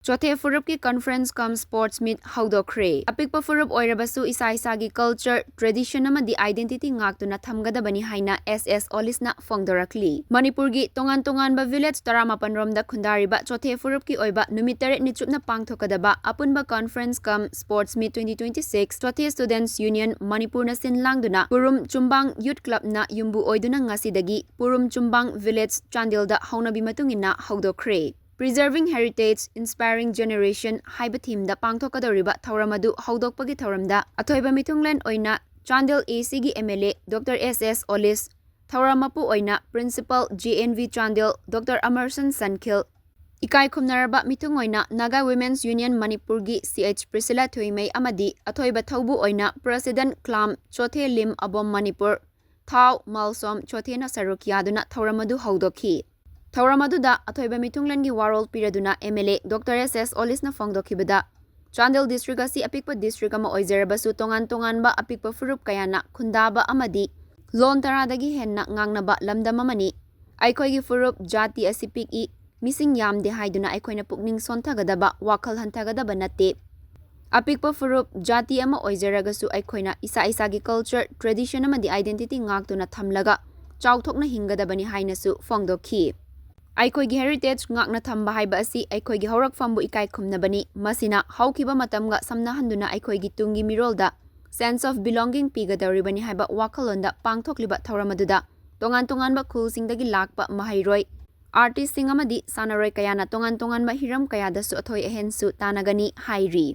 Chothe Conference-Cum-Sports meet haudokhre. Apikpa furup oirabasu isa-isagi culture, tradition amadi identity ngaktuna thamgadabani haina SS Olish na fongdorakli. Manipurgi tongan-tonganba village 18 romda khundariba Chothe Furupki oiba numit 8 ni chupna pangthokadaba apunba Conference-Cum-Sports meet 2026 Chothe Students Union Manipur na sinlangduna Purum Chumbang Youth Club na yumbu oiduna ngasidagi Purum Chumbang Village Chandel da haunabi matungina haudokhre. Preserving Heritage, Inspiring Generation haiba theme da pangthokadoriba thauramadu haudokpagi thauramda athoiba mitunglen oina Chandel AC gi MLA Dr. SS Olish Thauramapu oina Principal GNV Chandel Dr. Amerson Sankil Ikai khumnaraba mitung oina Naga Women's Union Manipur gi CH Priscilla Thoimei amadi athoiba thaubu oina President Clam Chothe Lim Abom Manipur Thau Malsom Chothe na Sarukyaduna thauramadu haudokhi Thauramadu athoiba mitunglangi warol piraduna MLA Dr. SS Olish na fongdokhibada Chandel district asi apikpa district ama oizerabasu tongan-tongan ba apikpa furup kayana khundaba amadi lon taradagi henna ngangnaba lamdam amani aikhoigi furup jati asi piki mising yamde haiduna aikhoina pukning sonthagadaba wakhal hantagadaba natte apikpa furup jati ama oizeragasu aikhoina isa-isagi culture tradition amadi identity ngaktuna thamlaga chawthokna hingadabani hainasu fongdokhi Aikhoigi heritage ngakna thamba haiba asi aikhoigi haurakfambu ikai khumnabani masina haukiba matamga samnahanduna aikhoigi tungi mirolda sense of belonging pigadoribani haiba wakhalonda pangthokliba thauramadu tongan-tonganba khulsingdagi lakpa mahairoi artist singamadi sanaroi kayana tongan-tonganba hiram kayadasu athoi ahensu tanagani hairi